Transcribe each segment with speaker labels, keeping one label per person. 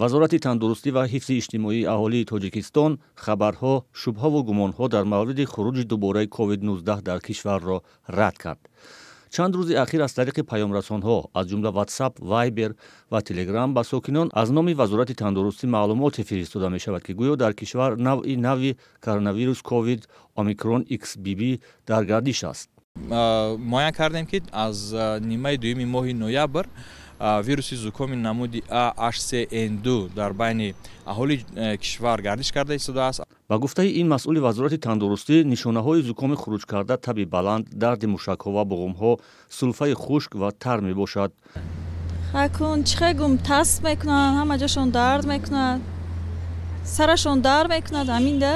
Speaker 1: вазорати тандурустӣ ва ҳифзи иҷтимоии аҳолии Тоҷикистон хабарҳо, шубҳаву гумонҳо дар мавриди хуруҷи дубораи COVID-19 дар кишварро рад кард. чанд рӯзи ахир аз тариқи паёмрасонҳо аз ҷумла WhatsApp, Viber ва Telegram ба сокинон аз номи вазорати тандурустӣ маълумоте фиристода мешавад, ки гӯё дар кишвар навъи нави коронавирус COVID Omicron XBB дар гардиш аст.
Speaker 2: муайян кардем, ки аз нимаи дуюми моҳи ноябр вируси зукоми намуди AH3N2 дар байни аҳолии кишвар гардиш карда истодааст.
Speaker 1: ба гуфтаи ин масъули вазорати тандурустӣ, нишонаҳои зукоми хуруҷкарда, таби баланд, дарди мушакҳо ва буғумҳо, сулфаи хушк ва тар мебошад.
Speaker 3: ҳакун чихегум таст мекунад, ҳама ҷошон дард мекунад, сарашон дард мекунад, ҳаминда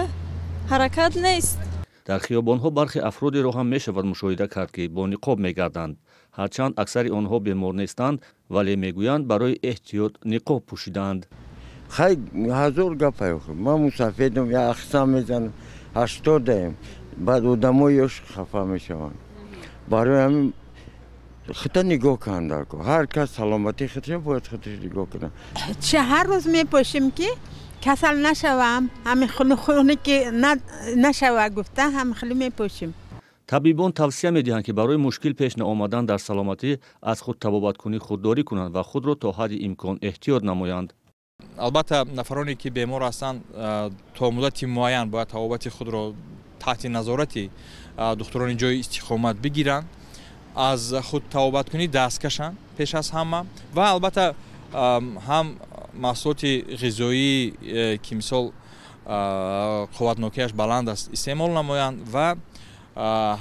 Speaker 3: ҳаракат нест.
Speaker 1: дар хиёбонҳо бархе афродеро ҳам мешавад мушоҳида кард, ки бо ниқоб мегарданд. ҳарчанд аксари онҳо бемор нестанд, вале мегӯянд барои эҳтиёт ниқоб пӯшиданд.
Speaker 4: хай ҳазор гапай ман мусафедам, я ахса мезанам, 80 баъд одамои ёш хафа мешаванд. барои ҳамин хита нигоҳ кунанд, ҳар кас саломатии худаш бояд худаш нигоҳ кунад.
Speaker 5: ҳар рӯз мепошим ки касал нашавам, ҳамин хуни ки нашава гуфта ҳамин мепошим.
Speaker 1: табибон тавсия медиҳанд, ки барои мушкил пеш наомадан дар саломатӣ аз худ табобаткунӣ худдорӣ кунанд ва худро то ҳадди имкон эҳтиёт намоянд.
Speaker 2: албатта нафароне ки бемор ҳастанд то муддати муайян бояд табобати худро таҳти назорати духтурони ҷои истиқомат бигиранд, аз худ табобаткунӣ даст кашанд пеш аз ҳама ва албатта ҳам маҳсулоти ғизоӣ ки мисол қувватнокияш баланд аст истеъмол намоянд ва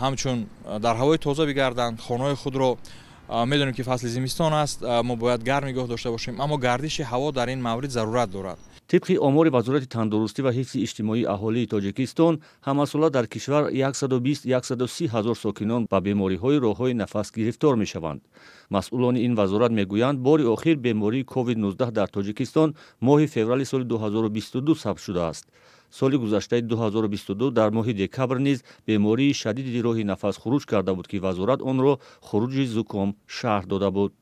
Speaker 2: ҳамчун дар ҳавои тоза бигарданд. хонаҳои худро медонем ки фасли зимистон аст, мо бояд гарм нигоҳ дошта бошем, аммо гардиши ҳаво дар ин маврид зарурат дорад.
Speaker 1: тибқи омори вазорати тандурустӣ ва ҳифзи иҷтимоии аҳолии Тоҷикистон, ҳамасола дар кишвар 120-130 ҳазор сокинон ба бемориҳои роҳҳои нафас гирифтор мешаванд. масъулони ин вазорат мегӯянд, бори охир бемории COVID-19 дар Тоҷикистон моҳи феврали соли 2022 сабт шудааст. соли гузаштаи 2022 дар моҳи декабр низ бемории шадиди роҳи нафас хуруҷ карда буд, ки вазорат онро хуруҷи зуком шарҳ дода буд.